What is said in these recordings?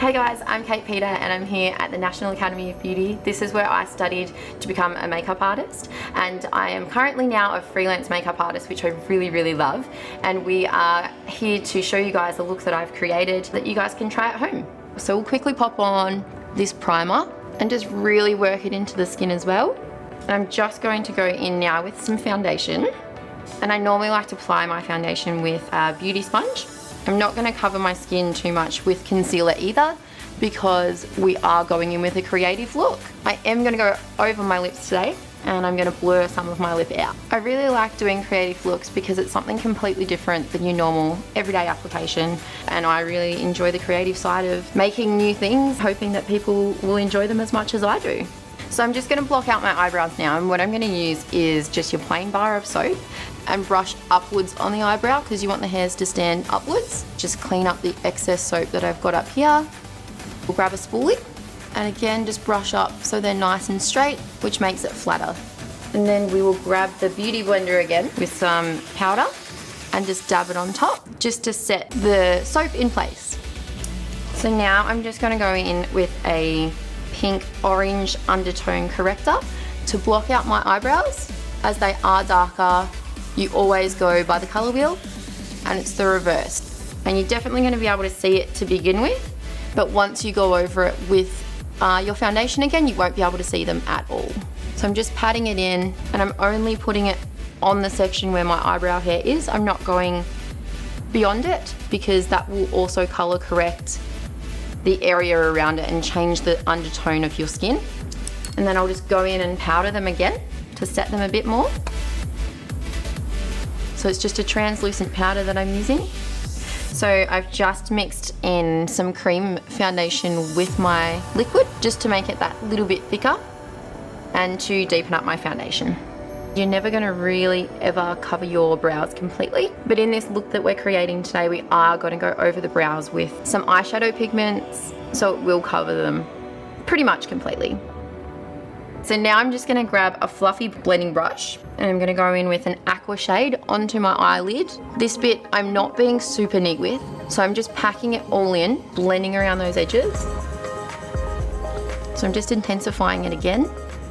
Hey guys, I'm Peta and I'm here at the National Academy of Beauty. This is where I studied to become a makeup artist, and I am currently now a freelance makeup artist, which I really love, and we are here to show you guys the looks that I've created that you guys can try at home. So we'll quickly pop on this primer and just really work it into the skin as well. And I'm just going to go in now with some foundation, and I normally like to apply my foundation with a beauty sponge. I'm not going to cover my skin too much with concealer either, because we are going in with a creative look. I am going to go over my lips today, and I'm going to blur some of my lip out. I really like doing creative looks because it's something completely different than your normal everyday application, and I really enjoy the creative side of making new things, hoping that people will enjoy them as much as I do. So I'm just going to block out my eyebrows now, and what I'm going to use is just your plain bar of soap and brush upwards on the eyebrow because you want the hairs to stand upwards. Just clean up the excess soap that I've got up here. We'll grab a spoolie and again just brush up so they're nice and straight, which makes it flatter. And then we will grab the beauty blender again with some powder and just dab it on top just to set the soap in place. So now I'm just going to go in with a pink orange undertone corrector to block out my eyebrows. As they are darker, you always go by the color wheel, and it's the reverse. And you're definitely going to be able to see it to begin with, but once you go over it with your foundation again, you won't be able to see them at all. So I'm just patting it in, and I'm only putting it on the section where my eyebrow hair is. I'm not going beyond it because that will also color correct the area around it and change the undertone of your skin. And then I'll just go in and powder them again to set them a bit more. So it's just a translucent powder that I'm using. So I've just mixed in some cream foundation with my liquid just to make it that little bit thicker and to deepen up my foundation. You're never going to really ever cover your brows completely, but in this look that we're creating today, we are going to go over the brows with some eyeshadow pigments, so it will cover them pretty much completely. So now I'm just going to grab a fluffy blending brush, and I'm going to go in with an aqua shade onto my eyelid. This bit I'm not being super neat with, so I'm just packing it all in, blending around those edges. So I'm just intensifying it again.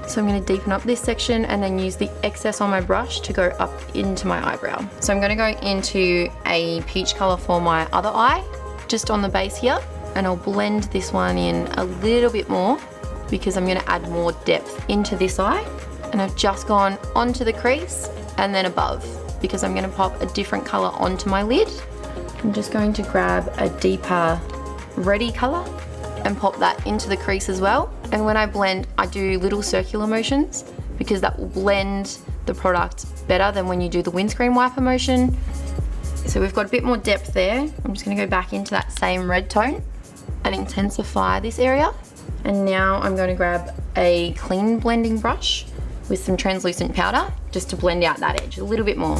So I'm going to deepen up this section and then use the excess on my brush to go up into my eyebrow. So I'm going to go into a peach color for my other eye, just on the base here, and I'll blend this one in a little bit more because I'm going to add more depth into this eye. And I've just gone onto the crease and then above because I'm going to pop a different color onto my lid. I'm just going to grab a deeper reddy color and pop that into the crease as well. And when I blend, I do little circular motions because that will blend the product better than when you do the windscreen wiper motion. So we've got a bit more depth there. I'm just going to go back into that same red tone and intensify this area. And now I'm going to grab a clean blending brush with some translucent powder just to blend out that edge a little bit more.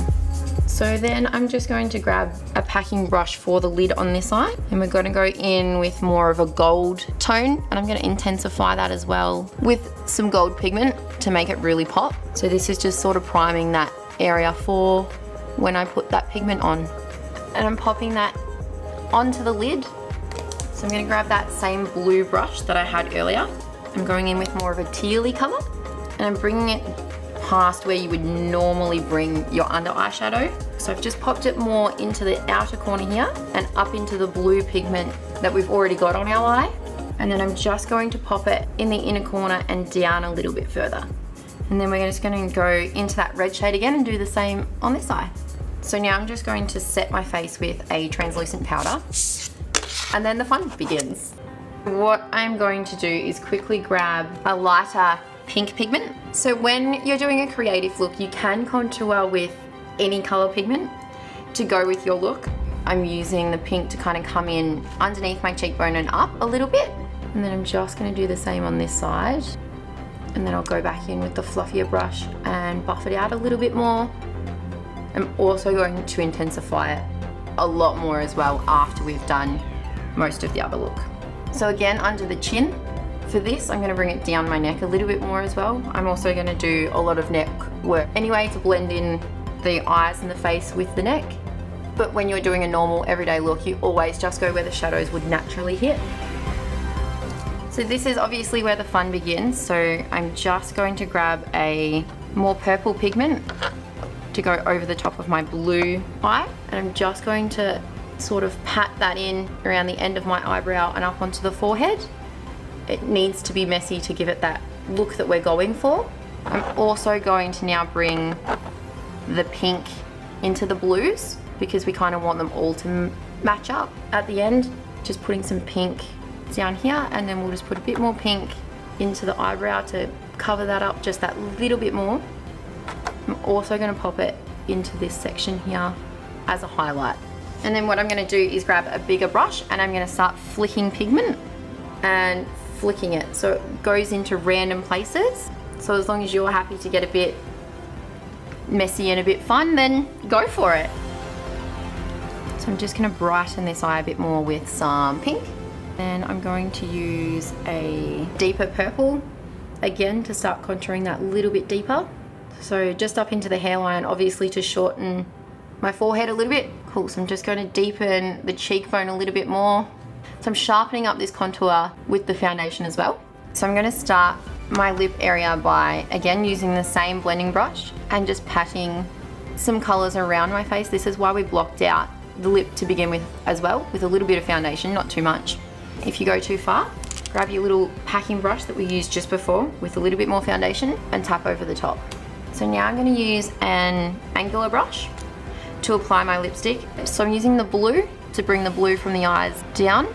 So then I'm just going to grab a packing brush for the lid on this eye, and we're going to go in with more of a gold tone, and I'm going to intensify that as well with some gold pigment to make it really pop. So this is just sort of priming that area for when I put that pigment on. And I'm popping that onto the lid. So I'm going to grab that same blue brush that I had earlier. I'm going in with more of a tealy color, and I'm bringing it past where you would normally bring your under eyeshadow. So I've just popped it more into the outer corner here and up into the blue pigment that we've already got on our eye. And then I'm just going to pop it in the inner corner and down a little bit further. And then we're just going to go into that red shade again and do the same on this eye. So now I'm just going to set my face with a translucent powder, and then the fun begins. What I'm going to do is quickly grab a lighter pink pigment. So when you're doing a creative look, you can contour with any color pigment to go with your look. I'm using the pink to kind of come in underneath my cheekbone and up a little bit. And then I'm just going to do the same on this side. And then I'll go back in with the fluffier brush and buff it out a little bit more. I'm also going to intensify it a lot more as well after we've done most of the other look. So again, under the chin, for this I'm going to bring it down my neck a little bit more as well. I'm also going to do a lot of neck work anyway to blend in the eyes and the face with the neck. But when you're doing a normal everyday look, you always just go where the shadows would naturally hit. So this is obviously where the fun begins. So I'm just going to grab a more purple pigment to go over the top of my blue eye. And I'm just going to sort of pat that in around the end of my eyebrow and up onto the forehead. It needs to be messy to give it that look that we're going for. I'm also going to now bring the pink into the blues because we kind of want them all to match up at the end. Just putting some pink down here, and then we'll just put a bit more pink into the eyebrow to cover that up just that little bit more. I'm also going to pop it into this section here as a highlight. And then what I'm going to do is grab a bigger brush and I'm going to start flicking pigment and flicking it so it goes into random places. So as long as you're happy to get a bit messy and a bit fun, then go for it. So I'm just going to brighten this eye a bit more with some pink. And I'm going to use a deeper purple again to start contouring that little bit deeper. So just up into the hairline, obviously to shorten my forehead a little bit. Cool, so I'm just going to deepen the cheekbone a little bit more. So I'm sharpening up this contour with the foundation as well. So I'm going to start my lip area by, again, using the same blending brush and just patting some colors around my face. This is why we blocked out the lip to begin with as well, with a little bit of foundation, not too much. If you go too far, grab your little packing brush that we used just before with a little bit more foundation and tap over the top. So now I'm going to use an angular brush to apply my lipstick. So I'm using the blue to bring the blue from the eyes down.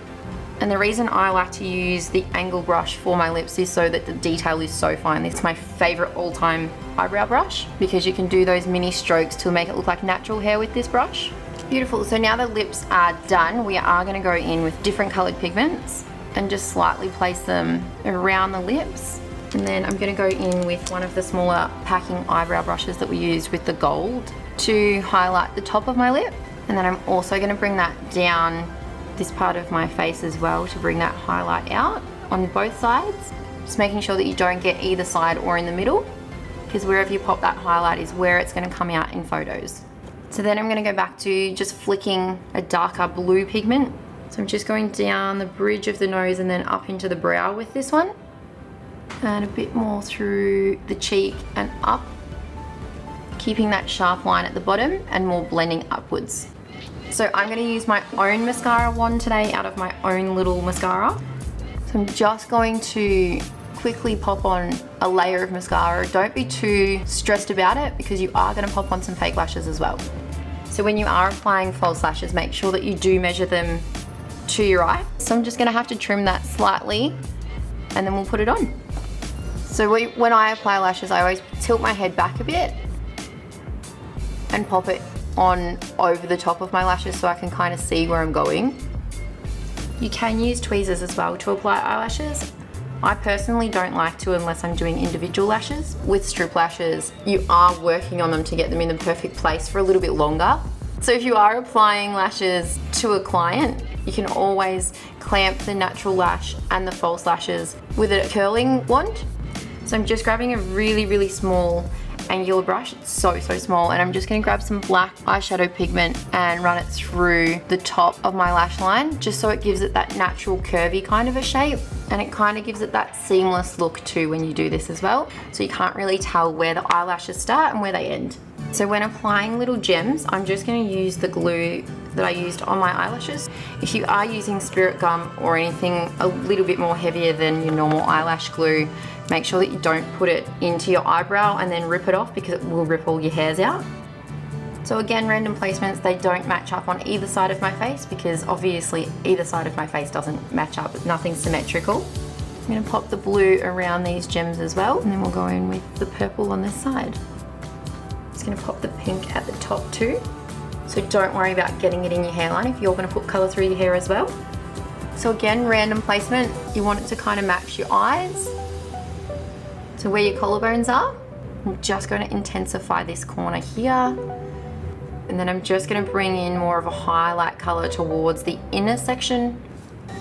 And the reason I like to use the angle brush for my lips is so that the detail is so fine. This is my favorite all-time eyebrow brush because you can do those mini strokes to make it look like natural hair with this brush. Beautiful, so now the lips are done, we are going to go in with different colored pigments and just slightly place them around the lips. And then I'm going to go in with one of the smaller packing eyebrow brushes that we used with the gold to highlight the top of my lip. And then I'm also going to bring that down this part of my face as well to bring that highlight out on both sides. Just making sure that you don't get either side or in the middle, because wherever you pop that highlight is where it's going to come out in photos. So then I'm going to go back to just flicking a darker blue pigment. So I'm just going down the bridge of the nose and then up into the brow with this one. And a bit more through the cheek and up. Keeping that sharp line at the bottom and more blending upwards. So I'm going to use my own mascara wand today out of my own little mascara. So I'm just going to quickly pop on a layer of mascara. Don't be too stressed about it because you are going to pop on some fake lashes as well. So when you are applying false lashes, make sure that you do measure them to your eye. So I'm just going to have to trim that slightly and then we'll put it on. So when I apply lashes, I always tilt my head back a bit and pop it on over the top of my lashes so I can kind of see where I'm going. You can use tweezers as well to apply eyelashes. I personally don't like to unless I'm doing individual lashes. With strip lashes, you are working on them to get them in the perfect place for a little bit longer. So if you are applying lashes to a client, you can always clamp the natural lash and the false lashes with a curling wand. So I'm just grabbing a really, really small angular brush. It's so small, and I'm just going to grab some black eyeshadow pigment and run it through the top of my lash line just so it gives it that natural curvy kind of a shape, and it kind of gives it that seamless look too when you do this as well, so you can't really tell where the eyelashes start and where they end. So when applying little gems, I'm just going to use the glue that I used on my eyelashes. If you are using spirit gum or anything a little bit more heavier than your normal eyelash glue, make sure that you don't put it into your eyebrow and then rip it off because it will rip all your hairs out. So again, random placements, they don't match up on either side of my face because obviously either side of my face doesn't match up, nothing's symmetrical. I'm going to pop the blue around these gems as well, and then we'll go in with the purple on this side. Just going to pop the pink at the top too. So don't worry about getting it in your hairline if you're going to put colour through your hair as well. So again, random placement, you want it to kind of match your eyes. So where your collarbones are, I'm just going to intensify this corner here. And then I'm just going to bring in more of a highlight colour towards the inner section.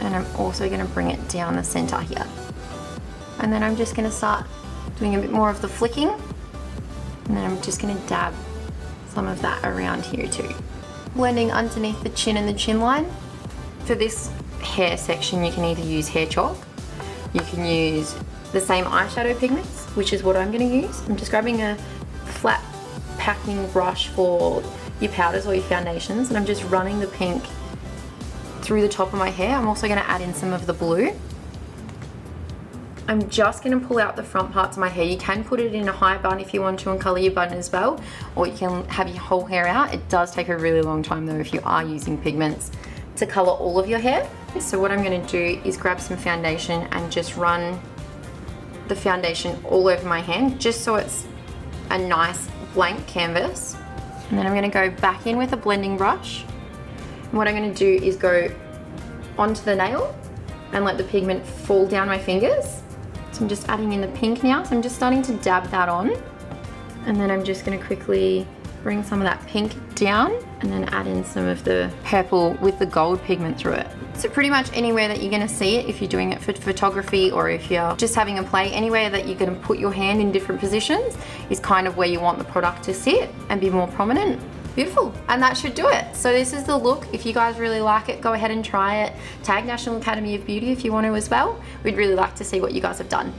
And I'm also going to bring it down the centre here. And then I'm just going to start doing a bit more of the flicking. And then I'm just going to dab some of that around here too. Blending underneath the chin and the chin line. For this hair section, you can either use hair chalk You can use the same eyeshadow pigments, which is what I'm going to use. I'm just grabbing a flat packing brush for your powders or your foundations, and I'm just running the pink through the top of my hair. I'm also going to add in some of the blue. I'm just going to pull out the front parts of my hair. You can put it in a high bun if you want to and colour your bun as well, or you can have your whole hair out. It does take a really long time though if you are using pigments to colour all of your hair. So what I'm going to do is grab some foundation and just run the foundation all over my hand, just so it's a nice blank canvas. And then I'm going to go back in with a blending brush. And what I'm going to do is go onto the nail and let the pigment fall down my fingers. So I'm just adding in the pink now. So I'm just starting to dab that on. And then I'm just going to quickly bring some of that pink down and then add in some of the purple with the gold pigment through it. So pretty much anywhere that you're going to see it, if you're doing it for photography or if you're just having a play, anywhere that you're going to put your hand in different positions is kind of where you want the product to sit and be more prominent. Beautiful, and that should do it. So this is the look. If you guys really like it, go ahead and try it. Tag National Academy of Beauty if you want to as well. We'd really like to see what you guys have done.